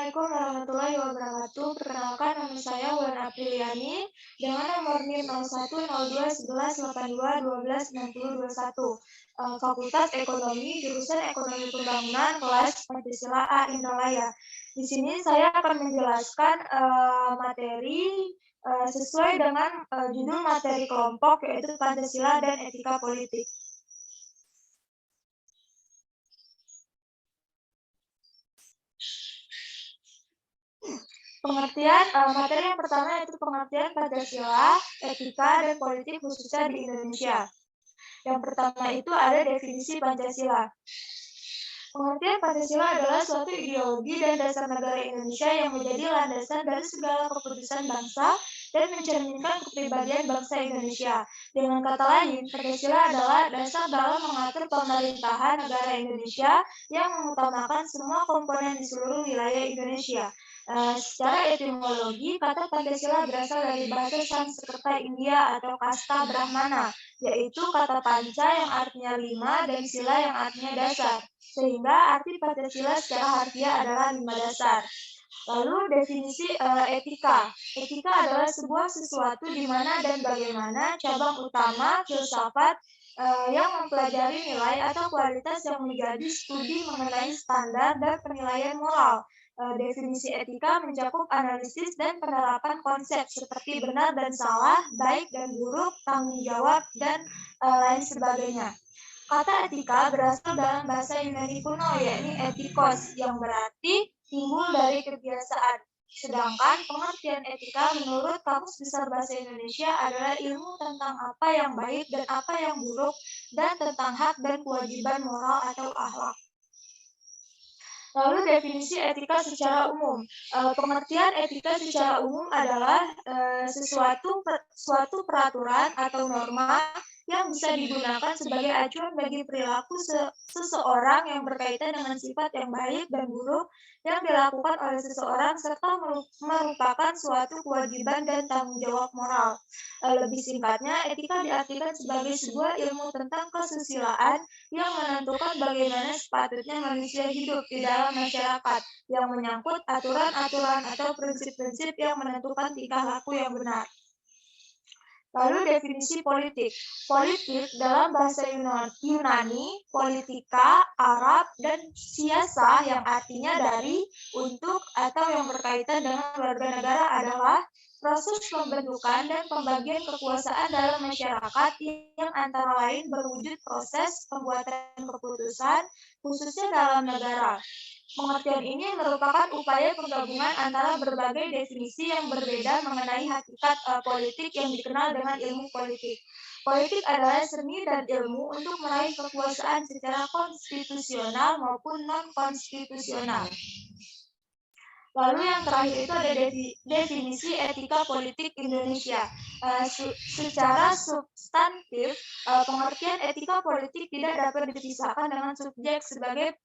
Assalamualaikum warahmatullahi wabarakatuh. Perkenalkan nama saya Wulan Apriliani dengan nomor NIM 01021182126021. Fakultas Ekonomi, jurusan Ekonomi Pembangunan, kelas Pancasila A Indralaya. Di sini saya akan menjelaskan materi sesuai dengan judul materi kelompok, yaitu Pancasila dan Etika Politik. Materi yang pertama yaitu pengertian Pancasila, etika, dan politik khususnya di Indonesia. Yang pertama itu ada definisi Pancasila. Pengertian Pancasila adalah suatu ideologi dan dasar negara Indonesia yang menjadi landasan dari segala keputusan bangsa dan mencerminkan kepribadian bangsa Indonesia. Dengan kata lain, Pancasila adalah dasar dalam mengatur pemerintahan negara Indonesia yang mengutamakan semua komponen di seluruh wilayah Indonesia. Secara etimologi, kata Pancasila berasal dari bahasa Sanskerta India atau kasta Brahmana, yaitu kata panca yang artinya 5 dan sila yang artinya dasar, sehingga arti Pancasila secara harfiah adalah 5 dasar. Lalu definisi etika. Etika adalah sebuah sesuatu di mana dan bagaimana cabang utama filsafat yang mempelajari nilai atau kualitas yang menjadi studi mengenai standar dan penilaian moral. Definisi etika mencakup analisis dan penerapan konsep seperti benar dan salah, baik dan buruk, tanggung jawab, dan lain sebagainya. Kata etika berasal dalam bahasa Yunani kuno, yakni etikos, yang berarti timbul dari kebiasaan. Sedangkan pengertian etika menurut Kamus Besar Bahasa Indonesia adalah ilmu tentang apa yang baik dan apa yang buruk, dan tentang hak dan kewajiban moral atau akhlak. Lalu definisi etika secara umum. Pengertian etika secara umum adalah suatu peraturan atau norma yang bisa digunakan sebagai acuan bagi perilaku seseorang yang berkaitan dengan sifat yang baik dan buruk yang dilakukan oleh seseorang serta merupakan suatu kewajiban dan tanggung jawab moral. Lebih singkatnya, etika diartikan sebagai sebuah ilmu tentang kesusilaan yang menentukan bagaimana sepatutnya manusia hidup di dalam masyarakat, yang menyangkut aturan-aturan atau prinsip-prinsip yang menentukan tingkah laku yang benar. Lalu definisi politik. Politik dalam bahasa Yunani, politika, Arab, dan siasa yang artinya dari, untuk, atau yang berkaitan dengan warga negara adalah proses pembentukan dan pembagian kekuasaan dalam masyarakat yang antara lain berwujud proses pembuatan keputusan, khususnya dalam negara. Pengertian ini merupakan upaya penggabungan antara berbagai definisi yang berbeda mengenai hakikat politik yang dikenal dengan ilmu politik. Politik adalah seni dan ilmu untuk meraih kekuasaan secara konstitusional maupun non-konstitusional. Lalu yang terakhir itu ada definisi etika politik Indonesia. Secara substantif, pengertian etika politik tidak dapat dipisahkan dengan subjek sebagai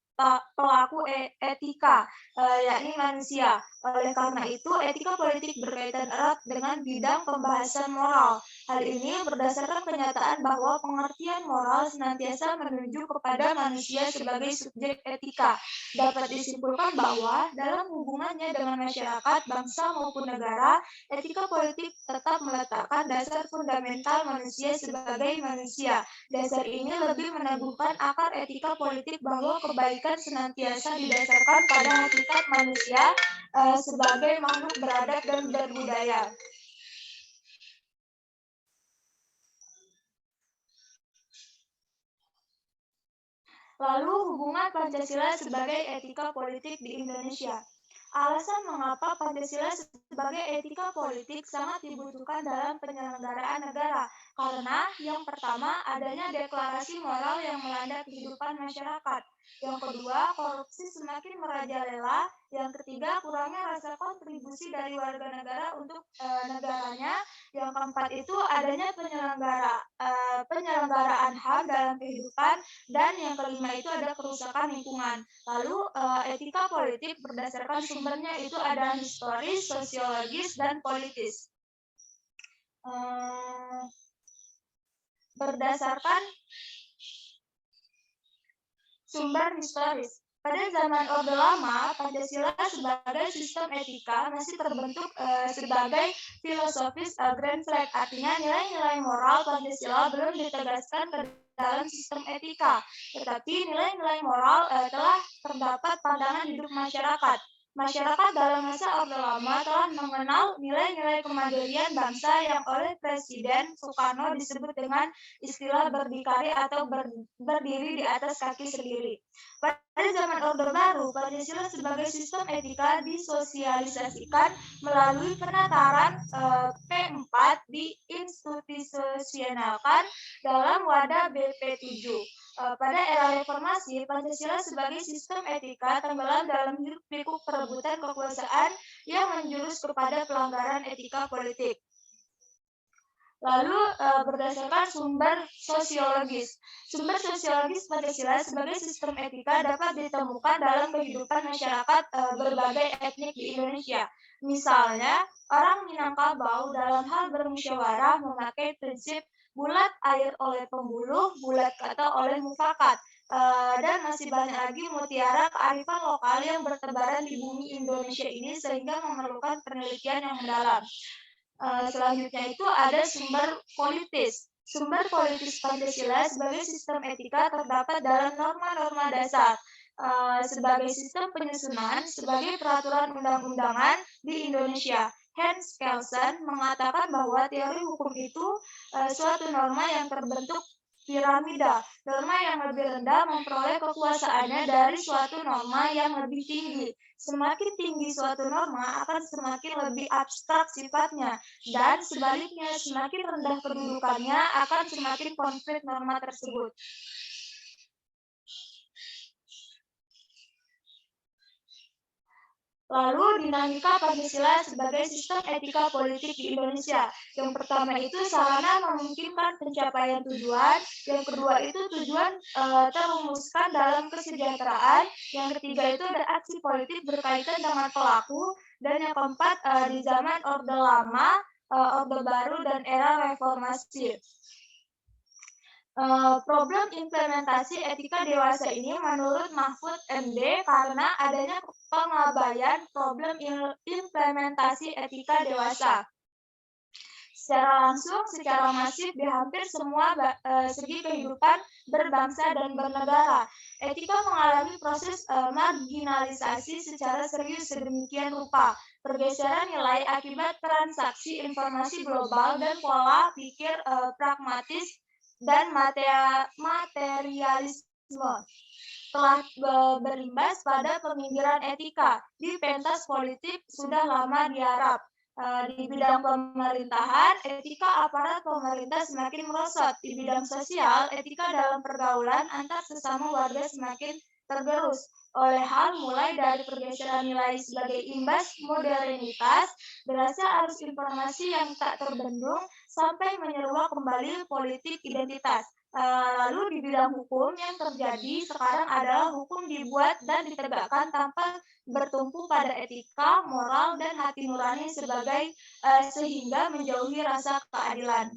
pelaku etika, yakni manusia. Oleh karena itu, etika politik berkaitan erat dengan bidang pembahasan moral. Hal ini berdasarkan kenyataan bahwa pengertian moral senantiasa menuju kepada manusia sebagai subjek etika. Dapat disimpulkan bahwa dalam hubungannya dengan masyarakat, bangsa maupun negara, etika politik tetap meletakkan dasar fundamental manusia sebagai manusia. Dasar ini lebih meneguhkan akar etika politik bahwa kebaikan senantiasa didasarkan pada hakikat manusia sebagai makhluk beradab dan berbudaya. Lalu hubungan Pancasila sebagai etika politik di Indonesia. Alasan mengapa Pancasila sebagai etika politik sangat dibutuhkan dalam penyelenggaraan negara. Karena yang pertama, adanya deklarasi moral yang melanda kehidupan masyarakat. Yang kedua, korupsi semakin merajalela. Yang ketiga, kurangnya rasa kontribusi dari warga negara untuk negaranya. Yang keempat itu adanya penyelenggaraan HAM dalam kehidupan. Dan yang kelima itu ada kerusakan lingkungan. Lalu etika politik berdasarkan sumbernya itu ada historis, sosiologis, dan politis. Berdasarkan sumber historis. Pada zaman Orde Lama, Pancasila sebagai sistem etika masih terbentuk sebagai filosofis grand flag, artinya nilai-nilai moral Pancasila belum ditegaskan ke dalam sistem etika, tetapi nilai-nilai moral telah terdapat pandangan hidup masyarakat. Masyarakat dalam masa Orde Lama telah mengenal nilai-nilai kemandirian bangsa yang oleh Presiden Soekarno disebut dengan istilah berdikari atau berdiri di atas kaki sendiri. Pada zaman Orde Baru, Pancasila sebagai sistem etika disosialisasikan melalui penataran P4 diinstitusionalkan dalam wadah BP7. Pada era reformasi, Pancasila sebagai sistem etika tenggelam dalam hiruk-pikuk perebutan kekuasaan yang menjurus kepada pelanggaran etika politik. Lalu berdasarkan sumber sosiologis. Sumber sosiologis Pancasila sebagai sistem etika dapat ditemukan dalam kehidupan masyarakat berbagai etnik di Indonesia. Misalnya, orang Minangkabau dalam hal bermusyawarah memakai prinsip bulat air oleh pembuluh, bulat kata oleh mufakat. Dan masih banyak lagi mutiara kearifan lokal yang bertebaran di bumi Indonesia ini sehingga memerlukan penelitian yang mendalam. Selanjutnya itu ada sumber politis. Sumber politis Pancasila sebagai sistem etika terdapat dalam norma-norma dasar sebagai sistem penyusunan sebagai peraturan undang-undangan di Indonesia. Hans Kelsen mengatakan bahwa teori hukum itu suatu norma yang terbentuk piramida. Norma yang lebih rendah memperoleh kekuasaannya dari suatu norma yang lebih tinggi. Semakin tinggi suatu norma akan semakin lebih abstrak sifatnya, dan sebaliknya semakin rendah kedudukannya akan semakin konkret norma tersebut. Lalu dinamika Pancasila sebagai sistem etika politik di Indonesia. Yang pertama itu sarana memungkinkan pencapaian tujuan. Yang kedua itu tujuan terumuskan dalam kesejahteraan. Yang ketiga itu ada aksi politik berkaitan dengan pelaku. Dan yang keempat di zaman Orde Lama, Orde Baru, dan era reformasi. Problem implementasi etika dewasa ini menurut Mahfud MD karena adanya pengabaian problem implementasi etika dewasa. Secara langsung, secara masif di hampir semua segi kehidupan berbangsa dan bernegara. Etika mengalami proses marginalisasi secara serius sedemikian rupa. Pergeseran nilai akibat transaksi informasi global dan pola pikir pragmatis dan materialisme telah berimbas pada peminggiran etika di pentas politik sudah lama diharap. Di bidang pemerintahan, etika aparat pemerintah semakin merosot. Di bidang sosial, etika dalam pergaulan antar sesama warga semakin tergerus oleh hal mulai dari pergeseran nilai sebagai imbas modernitas, derasnya arus informasi yang tak terbendung, sampai menyeruak kembali politik identitas. Lalu di bidang hukum yang terjadi sekarang adalah hukum dibuat dan ditegakkan tanpa bertumpu pada etika, moral, dan hati nurani sebagai sehingga menjauhi rasa keadilan.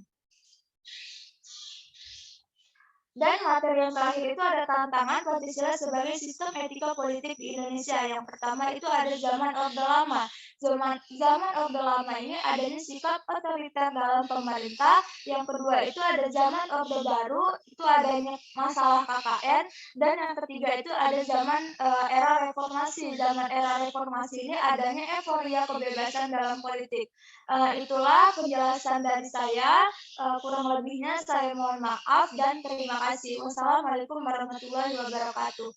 Dan materi yang terakhir itu ada tantangan Pancasila sebagai sistem etika politik di Indonesia. Yang pertama itu ada zaman Orde Lama. Zaman Orde Lama ini adanya sikap otoriter dalam pemerintah. Yang kedua itu ada zaman Orde Baru, itu adanya masalah KKN. Dan yang ketiga itu ada zaman era reformasi. Zaman era reformasi ini adanya euforia kebebasan dalam politik. Itulah penjelasan dari saya. Kurang lebihnya saya mohon maaf dan terima kasih. Wassalamualaikum warahmatullahi wabarakatuh.